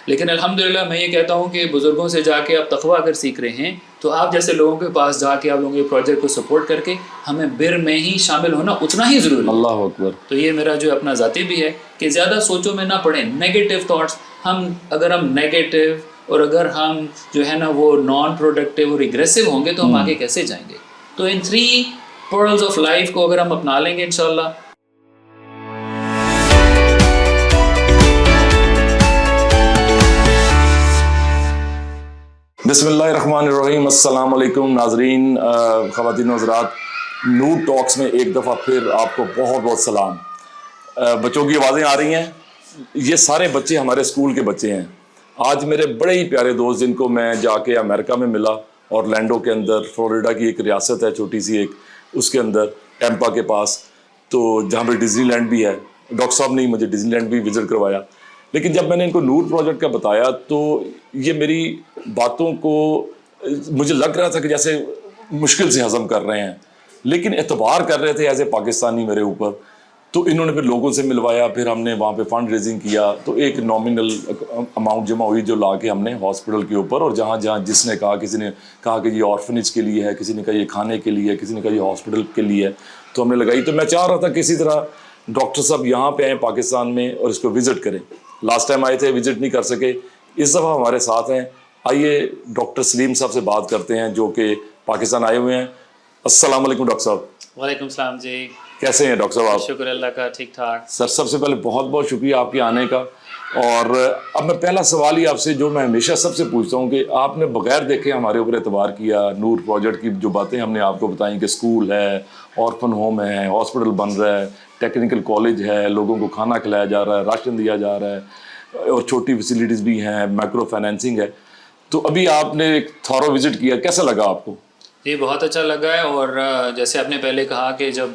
لیکن الحمدللہ میں یہ کہتا ہوں کہ بزرگوں سے جا کے آپ تقویٰ اگر سیکھ رہے ہیں تو آپ جیسے لوگوں کے پاس جا کے آپ لوگوں کے پروجیکٹ کو سپورٹ کر کے ہمیں بر میں ہی شامل ہونا اتنا ہی ضروری ہے. اللہ اکبر. تو یہ میرا جو اپنا ذاتی بھی ہے کہ زیادہ سوچوں میں نہ پڑیں. نیگیٹو تھاٹس اگر ہم نیگیٹو اور اگر ہم جو ہے نا وہ نان پروڈکٹیو اور اگریسو ہوں گے تو ہم آگے کیسے جائیں گے. تو ان 3 pearls آف لائف کو اگر ہم اپنا لیں گے انشاءاللہ. بسم اللہ الرحمن الرحیم. السلام علیکم ناظرین، خواتین و حضرات، نور ٹاکس میں ایک دفعہ پھر آپ کو بہت بہت سلام. بچوں کی آوازیں آ رہی ہیں. یہ سارے بچے ہمارے اسکول کے بچے ہیں. آج میرے بڑے ہی پیارے دوست جن کو میں جا کے امریکہ میں ملا، اورلینڈو کے اندر، فلوریڈا کی ایک ریاست ہے چھوٹی سی ایک، اس کے اندر ٹیمپا کے پاس، تو جہاں پہ ڈزنی لینڈ بھی ہے. ڈاکٹر صاحب نے مجھے ڈزنی لینڈ بھی وزٹ کروایا. لیکن جب میں نے ان کو نور پروجیکٹ کا بتایا تو یہ میری باتوں کو مجھے لگ رہا تھا کہ جیسے مشکل سے ہضم کر رہے ہیں، لیکن اعتبار کر رہے تھے ایز اے پاکستانی میرے اوپر. تو انہوں نے پھر لوگوں سے ملوایا، پھر ہم نے وہاں پہ فنڈ ریزنگ کیا، تو ایک نامنل اماؤنٹ جمع ہوئی جو لا کے ہم نے ہاسپٹل کے اوپر، اور جہاں جہاں جس نے کہا، کسی نے کہا کہ یہ آرفنیج کے لیے ہے، کسی نے کہا یہ کھانے کے لیے ہے، کسی نے کہا یہ ہاسپٹل کے لیے ہے، تو ہم نے لگائی. تو میں چاہ رہا تھا کسی طرح ڈاکٹر صاحب یہاں پہ آئیں پاکستان میں اور اس کو وزٹ کریں. لاسٹ ٹائم آئے تھے، وزٹ نہیں کر سکے، اس دفعہ ہمارے ساتھ ہیں. آئیے ڈاکٹر سلیم صاحب سے بات کرتے ہیں جو کہ پاکستان آئے ہوئے ہیں. السلام علیکم ڈاکٹر صاحب. وعلیکم السلام جی. کیسے ہیں ڈاکٹر صاحب آپ؟ شکر اللہ کا، ٹھیک ٹھاک. سر سب سے پہلے بہت بہت شکریہ آپ کے آنے کا. اور اب میں پہلا سوال ہی آپ سے جو میں ہمیشہ سب سے پوچھتا ہوں کہ آپ نے بغیر دیکھے ہمارے اوپر اعتبار کیا. نور پروجیکٹ کی جو باتیں ہم نے آپ کو بتائیں کہ اسکول ہے، آرفن ہوم ہے، ہاسپٹل بن رہا ہے، ٹیکنیکل کالج ہے، لوگوں کو کھانا کھلایا جا رہا ہے، راشن دیا جا رہا ہے، اور چھوٹی فیسلٹیز بھی ہیں، مائکرو فائنینسنگ ہے. تو ابھی آپ نے ایک تھورو وزٹ کیا، کیسا لگا آپ کو؟ جی بہت اچھا لگا ہے. اور جیسے آپ نے پہلے کہا کہ جب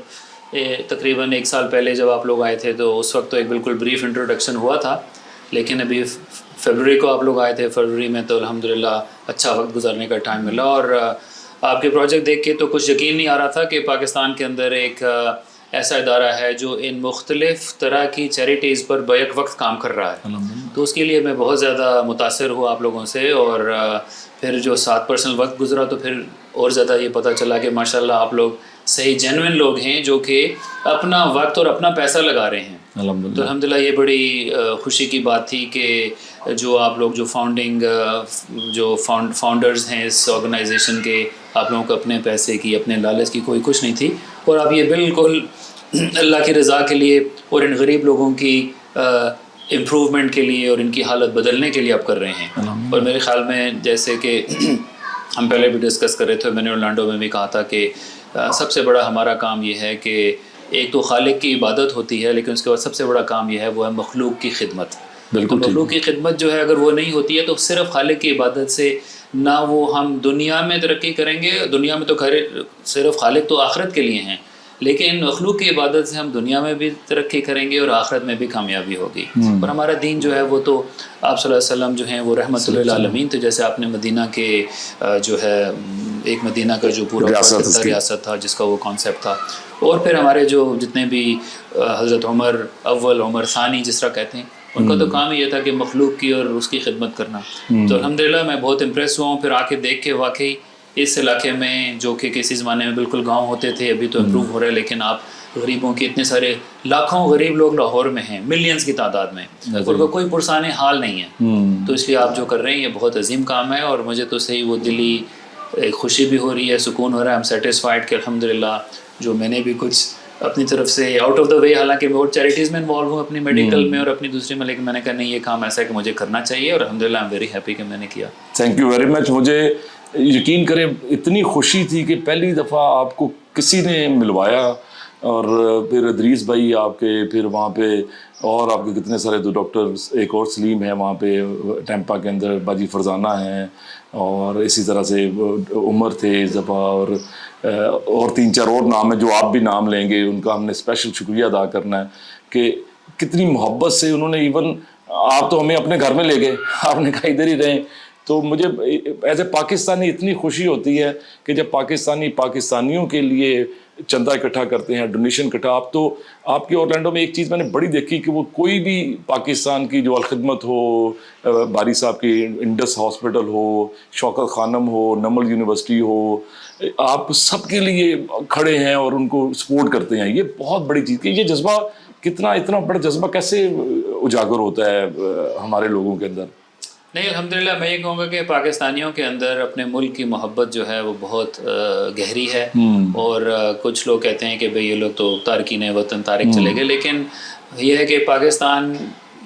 تقریباً 1 سال پہلے جب آپ لوگ آئے تھے تو اس وقت تو ایک بالکل بریف انٹروڈکشن ہوا تھا، لیکن ابھی فیبروری کو آپ لوگ آئے تھے. فیبروری میں تو الحمدللہ اچھا وقت گزارنے کا ٹائم ملا، اور آپ کے پروجیکٹ دیکھ کے تو کچھ یقین نہیں آ رہا تھا کہ پاکستان کے اندر ایک ایسا ادارہ ہے جو ان مختلف طرح کی چیریٹیز پر بیک وقت کام کر رہا ہے. تو اس کے لیے میں بہت زیادہ متاثر ہوا آپ لوگوں سے، اور پھر جو 7 پرسنل وقت گزرا تو پھر اور زیادہ یہ پتہ چلا کہ ماشاءاللہ آپ لوگ صحیح جینوئن لوگ ہیں جو کہ اپنا وقت اور اپنا پیسہ لگا رہے ہیں. تو الحمدللہ یہ بڑی خوشی کی بات تھی کہ جو آپ لوگ جو فاؤنڈرز ہیں اس آرگنائزیشن کے، آپ لوگوں کو اپنے پیسے کی، اپنے لالچ کی کوئی کچھ نہیں تھی، اور آپ یہ بالکل اللہ کی رضا کے لیے اور ان غریب لوگوں کی امپروومنٹ کے لیے اور ان کی حالت بدلنے کے لیے آپ کر رہے ہیں. اور میرے خیال میں جیسے کہ ہم پہلے بھی ڈسکس کر رہے تھے، میں نے اورلینڈو میں بھی کہا تھا کہ سب سے بڑا ہمارا کام یہ ہے کہ ایک تو خالق کی عبادت ہوتی ہے، لیکن اس کے بعد سب سے بڑا کام یہ ہے وہ ہے مخلوق کی خدمت. بالکل مخلوق کی خدمت جو ہے اگر وہ نہیں ہوتی ہے تو صرف خالق کی عبادت سے نہ وہ ہم دنیا میں ترقی کریں گے. دنیا میں تو صرف خالق تو آخرت کے لیے ہیں، لیکن مخلوق کی عبادت سے ہم دنیا میں بھی ترقی کریں گے اور آخرت میں بھی کامیابی ہوگی. اور ہمارا دین جو ہے وہ تو آپ صلی اللہ علیہ وسلم جو ہیں وہ رحمت للعالمین تھے. جیسے آپ نے مدینہ کے جو ہے ایک مدینہ کا جو پورا ریاست تھا جس کا وہ کانسیپٹ تھا، اور پھر ہمارے جو جتنے بھی حضرت عمر اول، عمر ثانی جس طرح کہتے ہیں، ان کا تو کام یہ تھا کہ مخلوق کی اور اس کی خدمت کرنا. تو الحمدللہ میں بہت امپریس ہوا ہوں. پھر آ کے دیکھ کے واقعی اس علاقے میں جو کہ کسی زمانے میں بالکل گاؤں ہوتے تھے، ابھی تو امپروو ہو رہا ہے، لیکن آپ غریبوں کے اتنے سارے لاکھوں غریب لوگ لاہور میں ہیں، ملینز کی تعداد میں، اور وہ کوئی پرسان حال نہیں ہے. تو اس لیے آپ جو کر رہے ہیں یہ بہت عظیم کام ہے، اور مجھے تو صحیح وہ دلی خوشی بھی ہو رہی ہے، سکون ہو رہا ہے. ہم سیٹسفائڈ کہ الحمدللہ جو میں نے بھی کچھ اپنی طرف سے آؤٹ آف دا وے، حالانکہ میں اور چیریٹیز میں انوالو ہوں، اپنی میڈیکل میں اور اپنی دوسری میں، لیکن میں نے کہا نہیں، یہ کام ایسا ہے کہ مجھے کرنا چاہیے، اور الحمدللہ آئی ایم ویری ہیپی کہ میں نے کیا. Thank you very much. مجھے یقین کریں اتنی خوشی تھی کہ پہلی دفعہ آپ کو کسی نے ملوایا، اور پھر ادریس بھائی آپ کے، پھر وہاں پہ اور آپ کے کتنے سارے دو ڈاکٹرز، ایک اور سلیم ہے وہاں پہ ٹیمپا کے اندر، باجی فرزانہ ہیں، اور اسی طرح سے عمر تھے زبا، اور 3-4 اور نام ہیں جو آپ بھی نام لیں گے، ان کا ہم نے اسپیشل شکریہ ادا کرنا ہے کہ کتنی محبت سے انہوں نے، ایون آپ تو ہمیں اپنے گھر میں لے گئے، آپ نے کہا ادھر ہی رہیں. تو مجھے ایز اے پاکستانی اتنی خوشی ہوتی ہے کہ جب پاکستانیوں کے لیے چندہ اکٹھا کرتے ہیں, ڈونیشن اکٹھا. آپ تو آپ کے اورلینڈو میں ایک چیز میں نے بڑی دیکھی کہ وہ کوئی بھی پاکستان کی جو الخدمت ہو, باری صاحب کی انڈس ہاسپٹل ہو, شوکت خانم ہو, نمل یونیورسٹی ہو, آپ سب کے لیے کھڑے ہیں اور ان کو سپورٹ کرتے ہیں. یہ بہت بڑی چیز کہ یہ جذبہ کتنا, اتنا بڑا جذبہ کیسے اجاگر ہوتا ہے ہمارے لوگوں کے اندر؟ نہیں الحمدللہ میں یہ کہوں گا کہ پاکستانیوں کے اندر اپنے ملک کی محبت جو ہے وہ بہت گہری ہے. اور کچھ لوگ کہتے ہیں کہ بھئی یہ لوگ تو تارکین وطن تارک چلے گئے, لیکن یہ ہے کہ پاکستان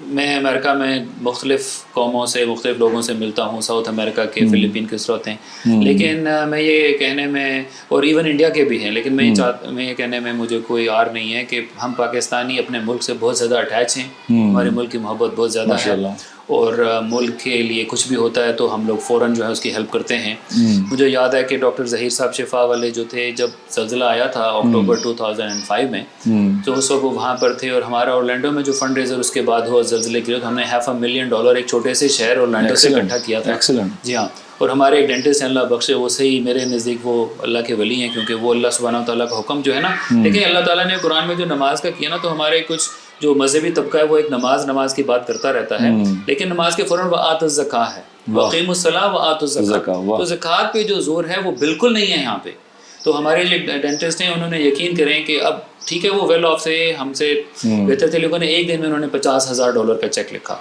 میں امریکہ میں مختلف قوموں سے مختلف لوگوں سے ملتا ہوں, ساؤتھ امریکہ کے, فلپین کے ہوتے ہیں, لیکن میں یہ کہنے میں, اور ایون انڈیا کے بھی ہیں, لیکن میں یہ کہنے میں مجھے کوئی آر نہیں ہے کہ ہم پاکستانی اپنے ملک سے بہت زیادہ اٹیچ ہیں. ہمارے ملک کی محبت بہت زیادہ ہے, اور ملک کے لیے کچھ بھی ہوتا ہے تو ہم لوگ فوراً جو ہے اس کی ہیلپ کرتے ہیں. مجھے یاد ہے کہ ڈاکٹر ظہیر صاحب شفا والے جو تھے, جب زلزلہ آیا تھا اکتوبر 2005 میں, تو اس وقت وہ وہاں پر تھے, اور ہمارا اورلینڈو میں جو فنڈ ریزر اس کے بعد ہوا زلزلے کے لیے, ہم نے $500,000 ایک چھوٹے سے شہر اورلینڈو سے اکٹھا کیا تھا. جی ہاں, اور ہمارے ایک ڈینٹسٹ ہیں اللہ بخشے, وہ صحیح میرے نزدیک وہ اللہ کے ولی ہیں, کیونکہ وہ اللہ سبحانہ تعالیٰ کا حکم جو ہے نا, دیکھیں اللہ تعالیٰ نے قرآن میں جو نماز کا کیا نا, تو ہمارے کچھ جو مذہبی طبقہ ہے وہ ایک نماز کی بات کرتا رہتا ہے, لیکن نماز کے فوراً وآتوا الزکاۃ ہے, وَأَقِیمُوا الصَّلَاۃَ وَآتُوا الزَّکَاۃَ, تو زکوٰۃ پہ جو زور ہے وہ بالکل نہیں ہے یہاں پہ. تو ہمارے جو ڈینٹسٹ ہیں انہوں نے یقین کریں کہ اب ٹھیک ہے وہ ویل آف سے ہم سے بہتر تھے, لوگوں نے ایک دن میں انہوں نے $50,000 کا چیک لکھا.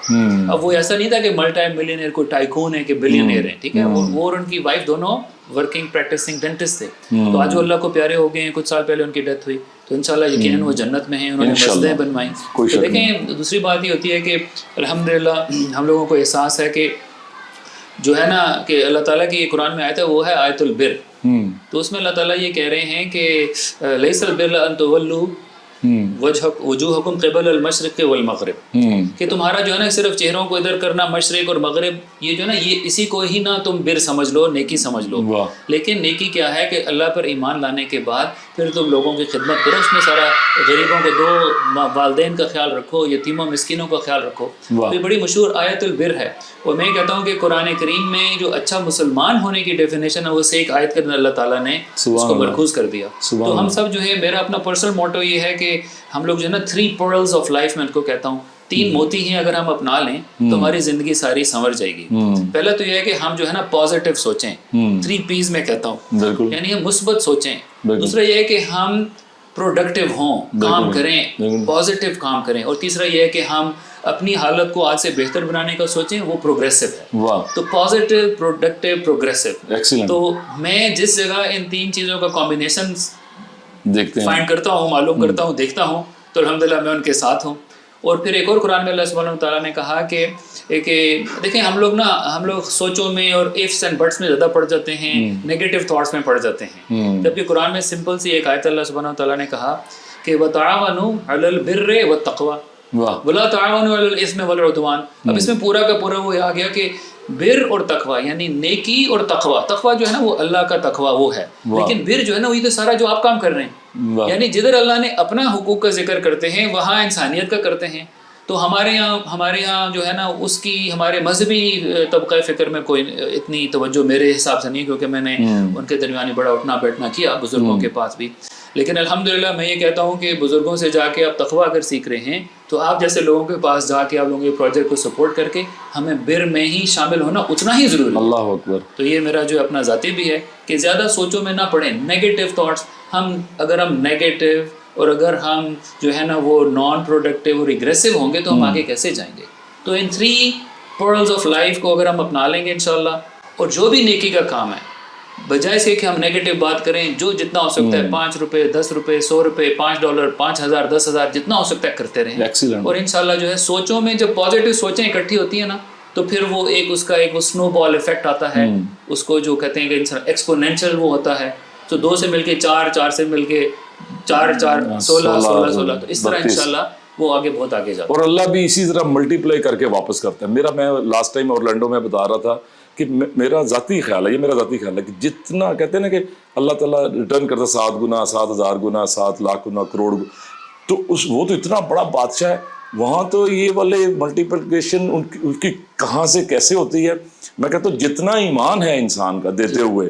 اب وہ ایسا نہیں تھا کہ ملٹی ملینئر کوئی ٹائکون ہے کہ بلینئر ہیں, ٹھیک ہے, وہ اور ان کی وائف دونوں ورکنگ پریکٹسنگ ڈینٹسٹ تھے. تو آج وہ اللہ کو پیارے ہو گئے ہیں, کچھ سال پہلے ان کی ڈیتھ ہوئی, تو انشاءاللہ یقیناً وہ جنت میں ہیں, انہوں نے مسجدیں بنوائیں. تو دیکھیں دوسری بات یہ ہوتی ہے کہ الحمدللہ ہم لوگوں کو احساس ہے کہ جو ہے نا کہ اللہ تعالیٰ کی قرآن میں آیت ہے, وہ ہے آیت البر. تو اس میں اللہ تعالیٰ یہ کہہ رہے ہیں کہ لیس البر ان تولوا وجوہکم قبل المشرق والمغرب, کہ تمہارا جو ہے نا صرف چہروں کو ادھر کرنا مشرق اور مغرب, یہ جو ہے نا یہ اسی کو ہی نہ تم بر سمجھ لو, نیکی سمجھ لو. لیکن نیکی کیا ہے کہ اللہ پر ایمان لانے کے بعد پھر تم لوگوں کی خدمت کرو, اس میں سارا غریبوں کو دو, والدین کا خیال رکھو, یتیموں مسکینوں کا خیال رکھو. تو یہ بڑی مشہور آیت البر ہے, اور میں کہتا ہوں کہ قرآن کریم میں جو اچھا مسلمان ہونے کی ڈیفینیشن ہے وہ سے ایک آیت کے اندر اللہ تعالیٰ نے اس کو مرکوز کر دیا. تو ہم سب جو ہے, میرا اپنا پرسنل موٹو یہ ہے کہ ہم لوگ جو ہے نا 3 pearls of life میں ان کو کہتا ہوں, 3 موتی ہیں, اگر ہم اپنا لیں تو ہماری زندگی ساری سنور جائے گی. پہلا تو یہ ہے کہ ہم جو ہے نا پازیٹیو سوچیں, 3 P's میں کہتا ہوں, یعنی ہم مثبت سوچیں. دوسرا یہ ہے کہ ہم پروڈکٹیو ہوں, کام کریں, پازیٹیو کام کریں. اور تیسرا یہ ہے کہ ہم اپنی حالت کو آج سے بہتر بنانے کا سوچیں, وہ پروگریسو ہے. تو پازیٹیو, پروڈکٹیو, پروگریسو. تو میں جس جگہ ان 3 چیزوں کا کمبینیشن فائنڈ کرتا ہوں, معلوم کرتا ہوں, دیکھتا ہوں, تو الحمدللہ میں ان کے ساتھ ہوں. اور پھر ایک اور قرآن میں اللہ سبحانہ تعالیٰ نے کہا کہ دیکھیں ہم لوگ سوچوں میں اور ifs and buts میں زیادہ پڑ جاتے ہیں, نیگیٹو تھاٹس میں پڑ جاتے ہیں, جبکہ قرآن میں سمپل سی ایک آیت اللہ سبحانہ تعالیٰ نے کہا کہ وَتَعَاوَنُوا عَلَى الْبِرِّ وَالتَّقْوَىٰ وَلَا تَعَاوَنُوا عَلَى الْإِثْمِ وَالْعُدْوَانِ. اب اس میں پورا کا پورا وہ آ گیا کہ بر اور تقوی, یعنی نیکی اور تقوی. تقوی جو ہے نا وہ اللہ کا تقوی وہ ہے, لیکن بر جو ہے نا وہی تو سارا جو آپ کام کر رہے ہیں, یعنی جدھر اللہ نے اپنا حقوق کا ذکر کرتے ہیں وہاں انسانیت کا کرتے ہیں. تو ہمارے یہاں جو ہے نا اس کی ہمارے مذہبی طبقہ فکر میں کوئی اتنی توجہ میرے حساب سے نہیں, کیونکہ میں نے ان کے درمیان بڑا اٹھنا بیٹھنا کیا بزرگوں کے پاس بھی. لیکن الحمدللہ میں یہ کہتا ہوں کہ بزرگوں سے جا کے آپ تقویٰ اگر سیکھ رہے ہیں تو آپ جیسے لوگوں کے پاس جا کے آپ لوگوں کے پروجیکٹ کو سپورٹ کر کے ہمیں بر میں ہی شامل ہونا اتنا ہی ضروری ہے. اللہ اکبر. تو یہ میرا جو اپنا ذاتی بھی ہے کہ زیادہ سوچوں میں نہ پڑیں, نیگیٹو تھاٹس. اگر ہم نیگیٹو اور اگر ہم جو ہے نا وہ نان پروڈکٹیو اور اگریسو ہوں گے تو ہم آگے کیسے جائیں گے. تو ان 3 pearls of life کو اگر ہم اپنا لیں گے انشاءاللہ, اور جو بھی نیکی کا کام ہے بجائے سے کہ ہم نیگیٹو بات کریں, جو جتنا ہو سکتا ہے $5, $10, $100, $5, $5,000, $10,000 جتنا ہو سکتا ہے کرتے رہیں. اور انشاءاللہ جو ہے سوچوں میں جب پازیٹیو سوچیں اکٹھی ہوتی ہیں نا تو پھر وہ اس کا ایک سنو بال ایفیکٹ آتا ہے, اس کو جو کہتے ہیں کہ ایکسپونینشل وہ ہوتا ہے. تو 2 سے مل کے 4, 4 سے مل کے 4, 4, 16, 16, 16, تو اس طرح انشاءاللہ وہ آگے بہت آگے جاتا ہے. اور اللہ بھی اسی طرح ملٹی پلائی کر کے واپس کرتا ہے. میں لاسٹ ٹائم اورلینڈو میں بتا رہا تھا کہ میرا ذاتی خیال ہے, یہ میرا ذاتی خیال ہے کہ جتنا کہتے ہیں نا کہ اللہ تعالیٰ ریٹرن کرتا 7 گنا, 7,000 گنا, 7 لاکھ گنا, کروڑ گنا, تو وہ تو اتنا بڑا بادشاہ ہے. وہاں تو یہ والے ملٹیپلیکیشن ان کی کہاں سے کیسے ہوتی ہے. میں کہتا ہوں جتنا ایمان ہے انسان کا دیتے ہوئے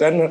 10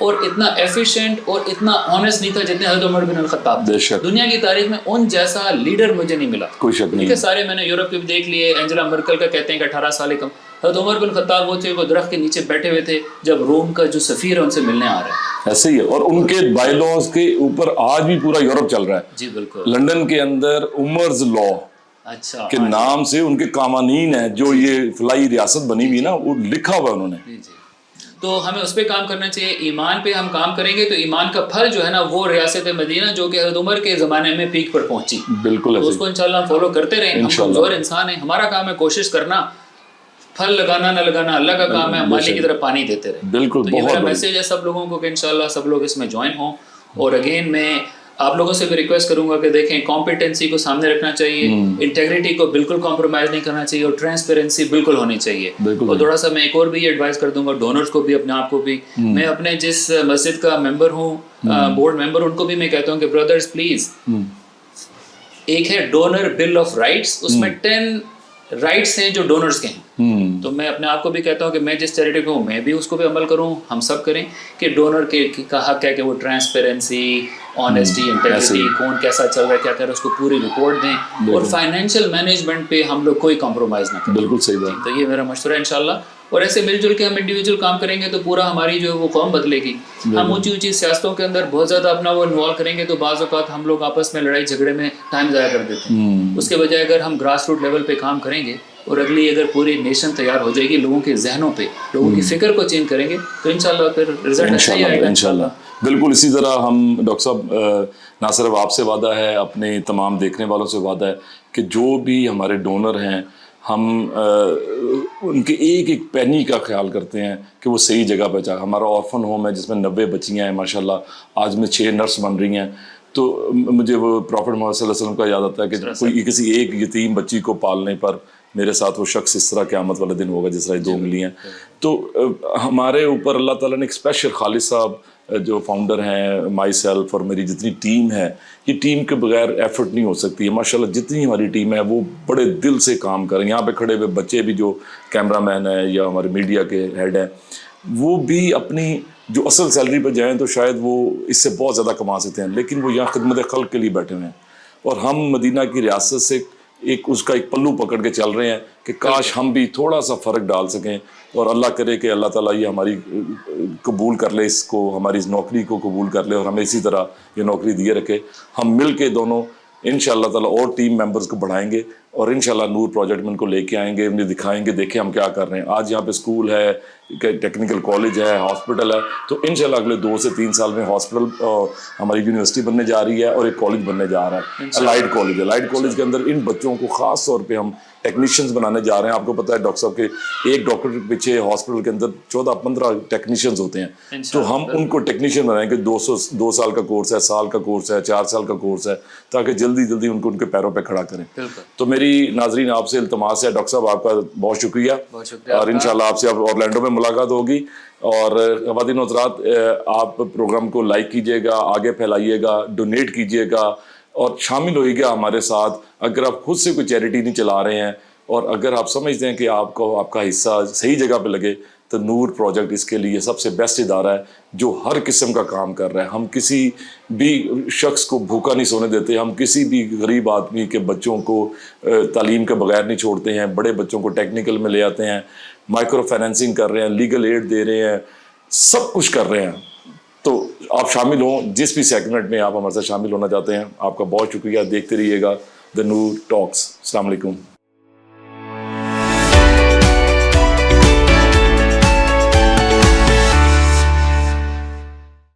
اور اتنا ایفیشینٹ اور اتنا آنیسٹ نہیں تھا جتنے حضرت عمر بن الخطاب بے شک دنیا کی تاریخ میں ان جیسا لیڈر مجھے نہیں ملا. کوئی شک نہیں ٹھیک ہے, سارے میں نے یورپ کے بھی دیکھ لیے. اینجلا مرکل کا کہتے ہیں کہ 18 سال کم. حضرت عمر بن خطاب وہ تھے, وہ درخت کے نیچے بیٹھے ہوئے تھے جب روم کا جو سفیر ہے ان سے ملنے آ رہا ہے. ایسے ہی ہے, اور ان کے بائیلوز کے اوپر آج بھی پورا یورپ چل رہا ہے. جی بالکل. لنڈن کے اندر عمرز لا اچھا کے نام سے ان کے قوانین ہیں, جو یہ فلاحی ریاست بنی ہوئی نا, وہ لکھا ہوا انہوں نے. جی جی. تو ہمیں اس پہ کام کرنا چاہیے. ایمان پہ ہم کام کریں گے تو ایمان کا پھل جو ہے نا, وہ ریاست مدینہ جو کہ حضرت عمر کے زمانے میں پیک پر پہنچی, بالکل تو اس کو انشاءاللہ ہم فالو کرتے رہیں. ہم کمزور انسان ہیں, ہمارا کام ہے کوشش کرنا, پھل لگانا نہ لگانا اللہ کا کام ہے, ہم مالی کی طرف پانی دیتے رہیں. بالکل. تو یہ میرا میسیج ہے سب لوگوں کو کہ انشاءاللہ سب لوگ اس میں جوائن ہوں. اور اگین میں آپ لوگوں سے بھی ریکویسٹ کروں گا کہ دیکھیں, کمپیٹنسی کو سامنے رکھنا چاہیے, انٹیگریٹی کو بالکل کمپرومائز نہیں کرنا چاہیے, اور ٹرانسپیرنسی بالکل ہونی چاہیے. اور تھوڑا سا میں ایک اور بھی یہ ایڈوائز کر دوں گا ڈونرز کو بھی, اپنے آپ کو بھی. میں اپنے جس مسجد کا ممبر ہوں, بورڈ ممبر, ان کو بھی میں کہتا ہوں کہ برادرز پلیز, ایک ہے ڈونر بل آف رائٹس, اس میں 10 رائٹس ہیں جو ڈونرز کے ہیں. تو میں اپنے آپ کو بھی کہتا ہوں کہ میں جس چیریٹی کو ہوں میں بھی اس کو بھی عمل کروں, ہم سب کریں, کہ ڈونر کا حق ہے کہ وہ ٹرانسپیرنسی, آنیسٹی, انٹیگریٹی, کون کیسا چل رہا ہے, کیا کر رہا ہے, اس کو پوری رپورٹ دیں. اور فائنینشیل مینجمنٹ پہ ہم لوگ کوئی کمپرومائز نہ کریں. بالکل صحیح بات. تو یہ میرا مشورہ ہے انشاءاللہ. اور ایسے مل جل کے ہم انڈیویجول کام کریں گے تو پورا ہماری جو ہے وہ قوم بدلے گی. ہم اونچی اونچی سیاستوں کے اندر بہت زیادہ اپنا وہ انوالو کریں گے تو بعض اوقات ہم لوگ آپس میں لڑائی جھگڑے میں ٹائم ضائع کر دیتے ہیں. اس کے بجائے اگر ہم گراس روٹ لیول پہ کام کریں گے اور اگلی اگر پوری نیشن تیار ہو جائے گی, لوگوں کے ذہنوں پہ, لوگوں کی فکر کو چینج کریں گے, تو انشاءاللہ پھر رزلٹ اچھا ہی آئے گا انشاءاللہ. بالکل اسی طرح ہم ڈاکٹر صاحب, نہ صرف آپ سے وعدہ ہے, اپنے تمام دیکھنے والوں سے وعدہ ہے کہ جو بھی ہمارے ڈونر ہیں, ہم ان کے ایک ایک پینی کا خیال کرتے ہیں کہ وہ صحیح جگہ پہ جائے. ہمارا آرفن ہوم ہے جس میں 90 بچیاں ہیں ماشاءاللہ, آج میں 6 نرس بن رہی ہیں. تو مجھے وہ پروفٹ محمد صلی اللہ علیہ وسلم کا یاد آتا ہے کہ کوئی کسی ایک یتیم بچی کو پالنے پر میرے ساتھ وہ شخص اس طرح قیامت والے دن ہوگا جس طرح 2 ملی ہیں. تو ہمارے اوپر اللہ تعالیٰ نے ایک اسپیشل, خالد صاحب جو فاؤنڈر ہیں, مائی سیلف اور میری جتنی ٹیم ہے, یہ ٹیم کے بغیر ایفرٹ نہیں ہو سکتی ہے. ماشاءاللہ جتنی ہماری ٹیم ہے وہ بڑے دل سے کام کریں. یہاں پہ کھڑے ہوئے بچے بھی جو کیمرہ مین ہیں یا ہمارے میڈیا کے ہیڈ ہیں, وہ بھی اپنی جو اصل سیلری پہ جائیں تو شاید وہ اس سے بہت زیادہ کما سکتے ہیں, لیکن وہ یہاں خدمت خلق کے لیے بیٹھے ہوئے ہیں. اور ہم مدینہ کی ریاست سے اس کا ایک پلو پکڑ کے چل رہے ہیں کہ کاش ہم بھی تھوڑا سا فرق ڈال سکیں. اور اللہ کرے کہ اللہ تعالیٰ یہ ہماری قبول کر لے, اس کو, ہماری اس نوکری کو قبول کر لے, اور ہمیں اسی طرح یہ نوکری دیے رکھے. ہم مل کے دونوں انشاءاللہ تعالیٰ اور ٹیم ممبرز کو بڑھائیں گے, اور انشاءاللہ نور پروجیکٹ میں ان کو لے کے آئیں گے, انہیں دکھائیں گے, دیکھیں ہم کیا کر رہے ہیں. آج یہاں پہ اسکول ہے, ٹیکنیکل کالج ہے, ہاسپٹل ہے, تو انشاءاللہ اگلے 2 سے 3 سال میں ہاسپٹل ہماری یونیورسٹی بننے جا رہی ہے, اور ایک کالج بننے جا رہا ہے, الائڈ کالج ہے. الائڈ کالج کے اندر ان بچوں کو خاص طور پہ ہم ٹیکنیشینز بنانے جا رہے ہیں. آپ کو پتہ ہے ڈاکٹر صاحب کہ ایک ڈاکٹر کے پیچھے ہاسپٹل کے اندر 14-15 ٹیکنیشینز ہوتے ہیں. تو ہم ان کو ٹیکنیشین بنائیں کہ 2 سال کا کورس ہے, سال کا کورس ہے, 4 سال کا کورس ہے, تاکہ جلدی جلدی ان کو ان کے پیروں پہ کھڑا کریں. تو میری ناظرین آپ سے التماس ہے, ڈاکٹر صاحب آپ کا بہت شکریہ, اور انشاءاللہ آپ سے اورلینڈو میں ملاقات ہوگی. اور خواتین و حضرات, آپ پروگرام کو لائک کیجیے گا, آگے پھیلائیے گا, ڈونیٹ کیجیے گا, اور شامل ہوئیے گا ہمارے ساتھ. اگر آپ خود سے کوئی چیریٹی نہیں چلا رہے ہیں, اور اگر آپ سمجھتے ہیں کہ آپ کو آپ کا حصہ صحیح جگہ پہ لگے, تو نور پروجیکٹ اس کے لیے سب سے بیسٹ ادارہ ہے جو ہر قسم کا کام کر رہا ہے. ہم کسی بھی شخص کو بھوکا نہیں سونے دیتے, ہم کسی بھی غریب آدمی کے بچوں کو تعلیم کے بغیر نہیں چھوڑتے ہیں, بڑے بچوں کو ٹیکنیکل میں لے آتے ہیں, مائکرو فائنینسنگ کر رہے ہیں, لیگل ایڈ دے رہے ہیں, سب کچھ کر رہے ہیں. تو آپ شامل ہوں, جس بھی سیگمنٹ میں آپ ہمارے ساتھ شامل ہونا چاہتے ہیں. آپ کا بہت شکریہ. دیکھتے رہیے گا دا نور ٹاکس. السلام علیکم.